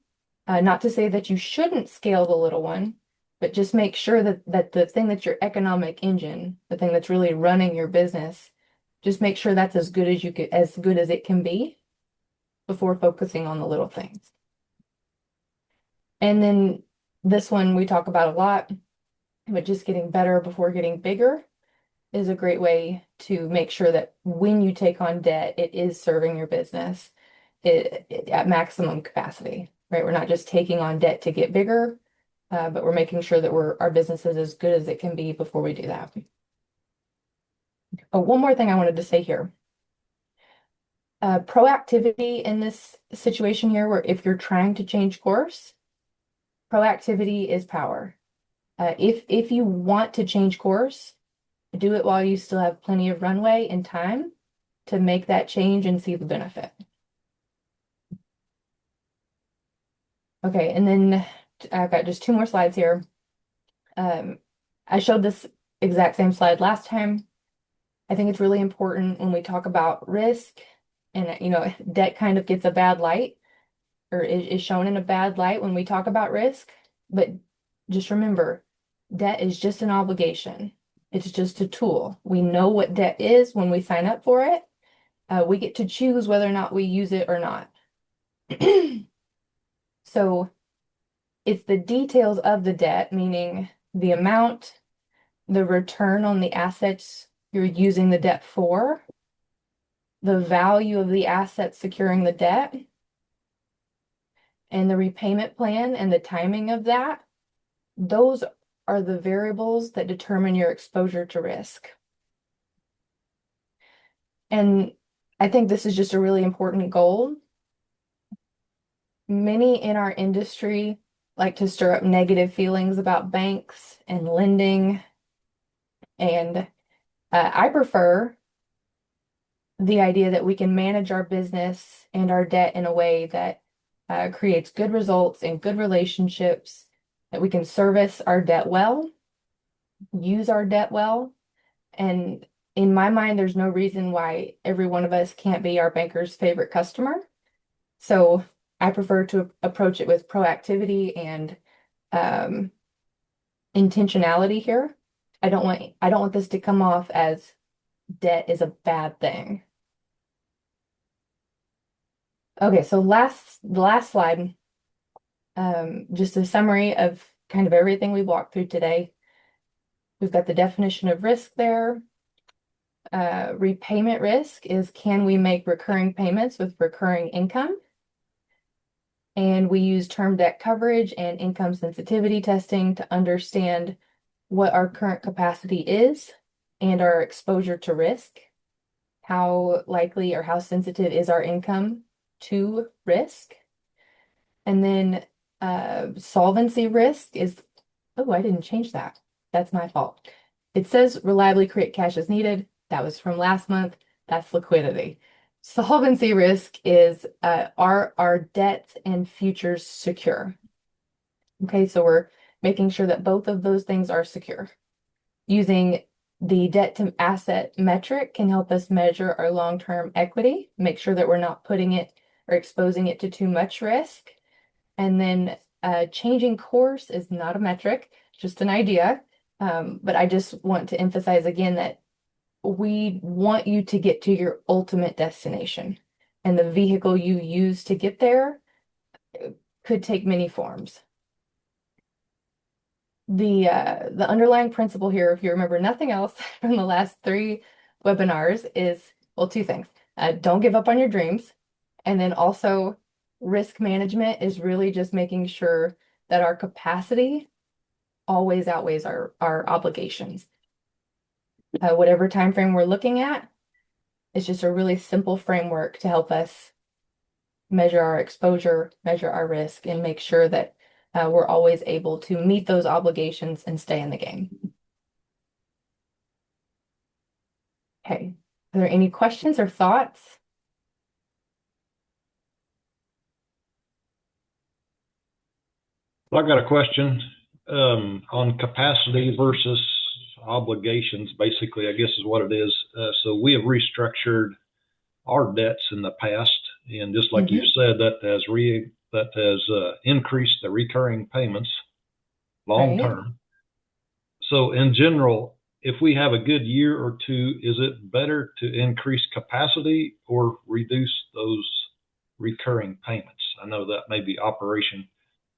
Not to say that you shouldn't scale the little one, but just make sure that the thing that's your economic engine, the thing that's really running your business, just make sure that's as good as it can be before focusing on the little things. And then this one we talk about a lot, but just getting better before getting bigger is a great way to make sure that when you take on debt, it is serving your business at maximum capacity, right? We're not just taking on debt to get bigger, but we're making sure that our business is as good as it can be before we do that. Oh, one more thing I wanted to say here. Proactivity in this situation here, where if you're trying to change course, proactivity is power. If you want to change course, do it while you still have plenty of runway and time to make that change and see the benefit. Okay, and then I've got just two more slides here. I showed this exact same slide last time. I think it's really important when we talk about risk and, debt kind of gets a bad light or is shown in a bad light when we talk about risk. But just remember, debt is just an obligation. It's just a tool. We know what debt is when we sign up for it. We get to choose whether or not we use it or not. So it's the details of the debt, meaning the amount, the return on the assets you're using the debt for, the value of the assets securing the debt, and the repayment plan and the timing of that. Those are the variables that determine your exposure to risk. And I think this is just a really important goal. Many in our industry like to stir up negative feelings about banks and lending. And I prefer the idea that we can manage our business and our debt in a way that creates good results and good relationships, that we can service our debt well, use our debt well. And in my mind, there's no reason why every one of us can't be our banker's favorite customer. So I prefer to approach it with proactivity and intentionality here. I don't want this to come off as debt is a bad thing. Okay, so the last slide, just a summary of kind of everything we walked through today. We've got the definition of risk there. Repayment risk is, can we make recurring payments with recurring income? And we use term debt coverage and income sensitivity testing to understand what our current capacity is and our exposure to risk. How likely or how sensitive is our income to risk? And then solvency risk is, oh, I didn't change that. That's my fault. It says reliably create cash as needed. That was from last month. That's liquidity. Solvency risk is are our debts and futures secure? Okay, so we're making sure that both of those things are secure. Using the debt to asset metric can help us measure our long-term equity, make sure that we're not putting it or exposing it to too much risk. And then Changing course is not a metric, just an idea. But I just want to emphasize again that we want you to get to your ultimate destination, and the vehicle you use to get there could take many forms. The underlying principle here, if you remember nothing else from the last three webinars, is, well, two things. Don't give up on your dreams. And then also risk management is really just making sure that our capacity always outweighs our obligations. Whatever time frame we're looking at, it's just a really simple framework to help us measure our exposure, measure our risk, and make sure that we're always able to meet those obligations and stay in the game. Okay, are there any questions or thoughts? Well, I've got a question on capacity versus obligations, basically, I guess is what it is. So we have restructured our debts in the past, and just like you said, that has increased the recurring payments long Right. term. So in general, if we have a good year or two, is it better to increase capacity or reduce those recurring payments? I know that may be operation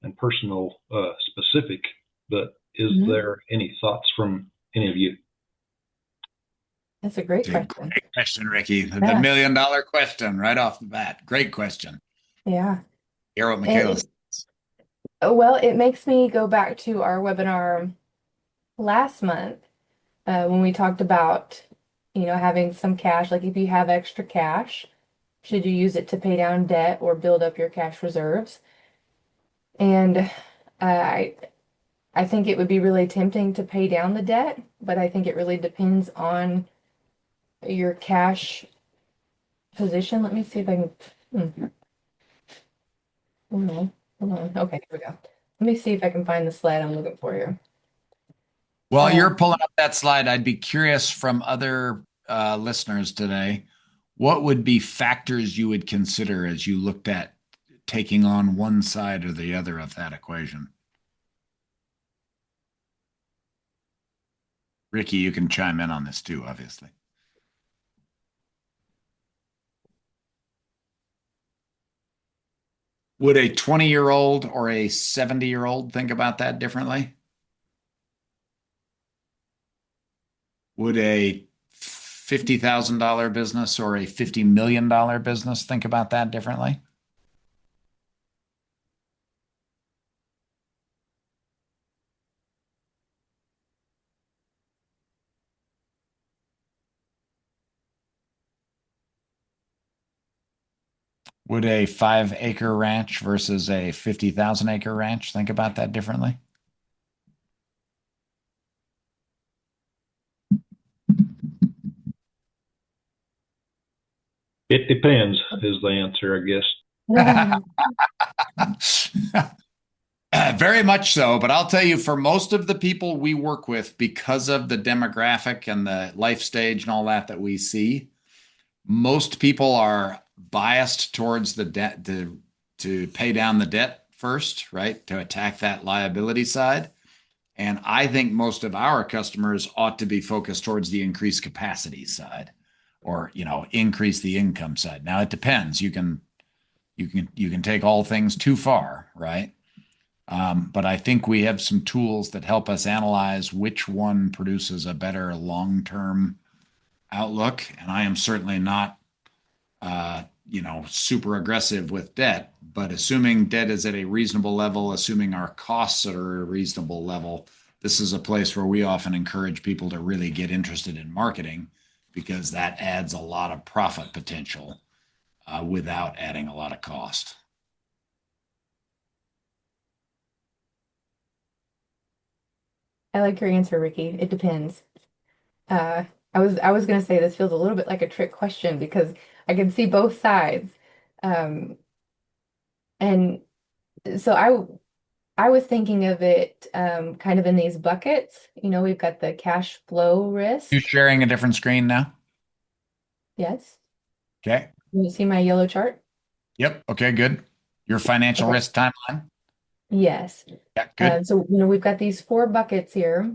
and personal specific, but is Mhm. there any thoughts from any of you? That's a great It's a question. great question, Ricky. The Yeah. $1 million question right off the bat. Great question. Yeah. Hear what And Michaela says. well, it makes me go back to our webinar last month when we talked about, having some cash, like if you have extra cash, should you use it to pay down debt or build up your cash reserves? And I I think it would be really tempting to pay down the debt, but I think it really depends on your cash position. Let me see if I can. Hold on. Hold on. Okay, here we go. Let me see if I can find the slide I'm looking for here. While Uh, you're pulling up that slide, I'd be curious from other listeners today, what would be factors you would consider as you looked at taking on one side or the other of that equation? Ricky, you can chime in on this too, obviously. Would a 20-year-old or a 70-year-old think about that differently? Would a $50,000 business or a $50 million business think about that differently? Would a 5-acre ranch versus a 50,000-acre ranch think about that differently? It depends, is the answer, I guess. Very much so, but I'll tell you, for most of the people we work with, because of the demographic and the life stage and all that we see, most people are biased towards the debt to pay down the debt first, right? To attack that liability side. And I think most of our customers ought to be focused towards the increased capacity side or, increase the income side. Now it depends. You can take all things too far, right? But I think we have some tools that help us analyze which one produces a better long-term outlook. And I am certainly not, super aggressive with debt, but assuming debt is at a reasonable level, assuming our costs are at a reasonable level, this is a place where we often encourage people to really get interested in marketing because that adds a lot of profit potential without adding a lot of cost. I like your answer, Ricky. It depends. Uh, I was gonna say this feels a little bit like a trick question because I can see both sides. Um, and so I was thinking of it kind of in these buckets. We've got the cash flow You risk. sharing a different screen now? Yes. Okay. You see my yellow chart? Yep. Okay, good. Your financial Okay. risk timeline. Yes. Yeah, good. So, we've got these four buckets here,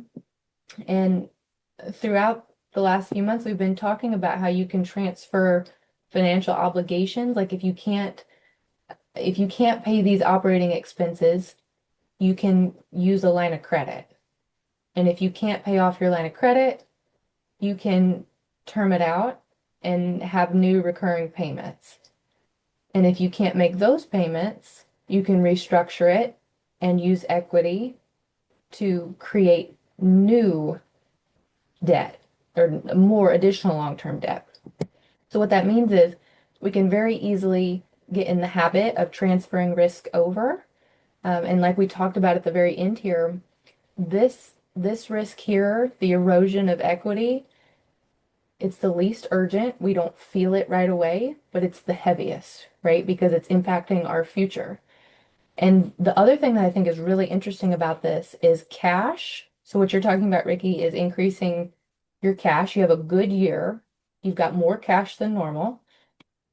and throughout the last few months, we've been talking about how you can transfer financial obligations. Like if you can't pay these operating expenses, you can use a line of credit. And if you can't pay off your line of credit, you can term it out and have new recurring payments. And if you can't make those payments, you can restructure it and use equity to create new debt or more additional long-term debt. So what that means is we can very easily get in the habit of transferring risk over. And like we talked about at the very end here, this risk here, the erosion of equity, it's the least urgent. We don't feel it right away, but it's the heaviest, right? Because it's impacting our future. And the other thing that I think is really interesting about this is cash. So what you're talking about, Ricky, is increasing your cash. You have a good year. You've got more cash than normal.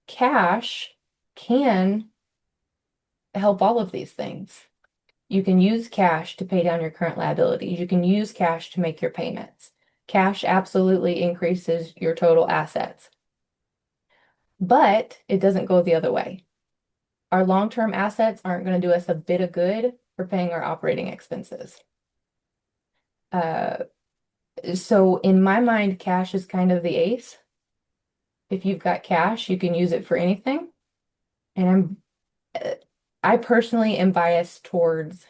Cash can help all of these things. You can use cash to pay down your current liabilities. You can use cash to make your payments. Cash absolutely increases your total assets, but it doesn't go the other way. Our long-term assets aren't going to do us a bit of good for paying our operating expenses. Uh, so in my mind, cash is kind of the ace. If you've got cash, you can use it for anything. And I personally am biased towards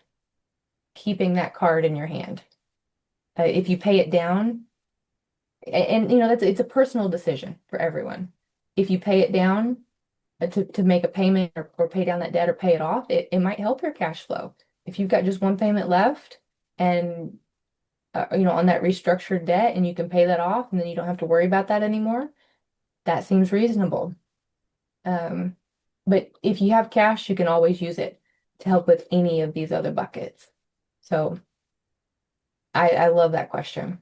keeping that card in your hand. If you pay it down, and it's a personal decision for everyone. If you pay it down to make a payment or pay down that debt or pay it off, it might help your cash flow. If you've got just one payment left and on that restructured debt and you can pay that off and then you don't have to worry about that anymore, that seems reasonable. Um, but if you have cash, you can always use it to help with any of these other buckets. So I love that question.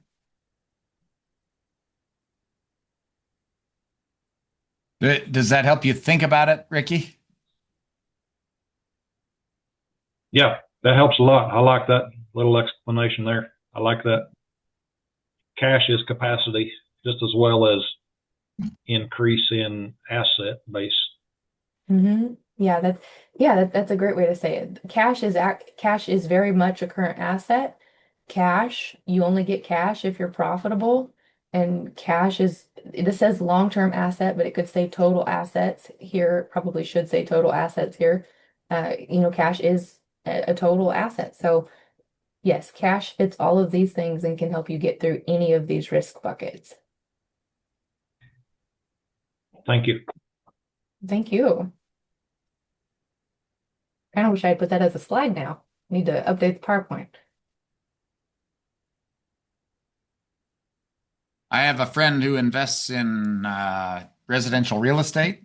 Does that help you think about it, Ricky? Yeah, that helps a lot. I like that little explanation there. I like that. Cash is capacity just as well as increase in asset base. Yeah, that's a great way to say it. Cash is very much a current asset. Cash, you only get cash if you're profitable, and cash is this says long-term asset, but it could say total assets here. It probably should say total assets here. Cash is a total asset. So yes, cash fits all of these things and can help you get through any of these risk buckets. Thank you. Thank you. I kind of wish I had put that as a slide now. Need to update the PowerPoint. I have a friend who invests in residential real estate.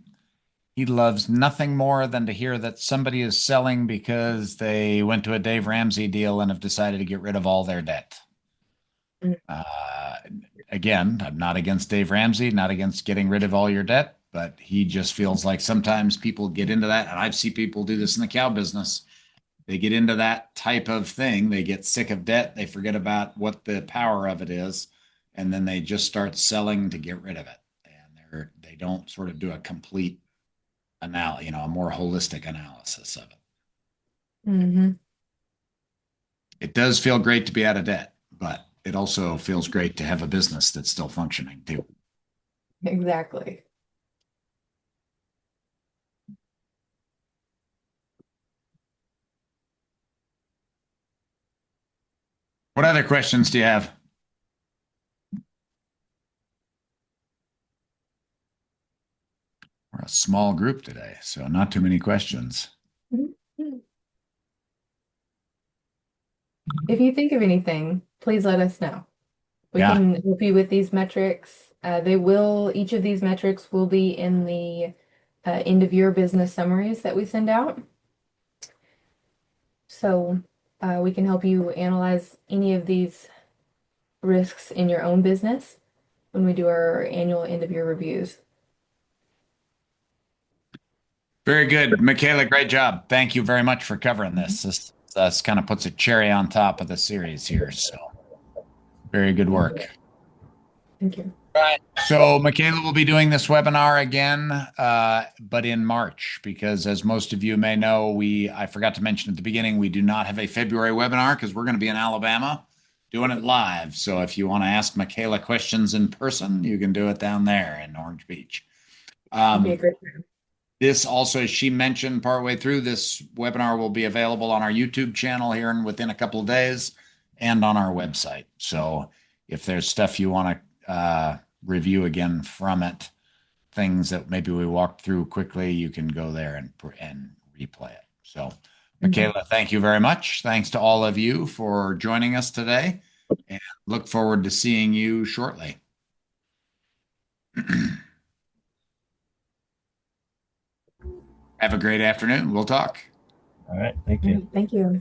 He loves nothing more than to hear that somebody is selling because they went to a Dave Ramsey deal and have decided to get rid of all their debt. Mm. Uh, Again, I'm not against Dave Ramsey, not against getting rid of all your debt, but he just feels like sometimes people get into that, and I've seen people do this in the cow business. They get into that type of thing. They get sick of debt. They forget about what the power of it is, and then they just start selling to get rid of it. And they don't sort of do a complete a more holistic analysis of it. hmm It does feel great to be out of debt, but it also feels great to have a business that's still functioning too. Exactly. What other questions do you have? We're a small group today, so not too many questions. Mhm. If you think of anything, please let us know. We Yeah, can help you with these metrics. Each of these metrics will be in the end of year business summaries that we send out. So we can help you analyze any of these risks in your own business when we do our annual end of year reviews. very good. Michaela, great job. Thank you very much for covering this. This That's kind of puts a cherry on top of the series here. So very good work. Thank you. Right. So Michaela will be doing this webinar again, but in March, because as most of you may know, I forgot to mention at the beginning, we do not have a February webinar because we're going to be in Alabama doing it live. So if you want to ask Michaela questions in person, you can do it down there in Orange Beach. That'd be a great time. This also, as she mentioned partway through, this webinar will be available on our YouTube channel here and within a couple of days and on our website. So if there's stuff you want to review again from it, things that maybe we walked through quickly, you can go there and replay it. So Michaela, thank you very much. Thanks to all of you for joining us today, and look forward to seeing you shortly. Have a great afternoon. We'll talk. All right. Thank you. Thank you.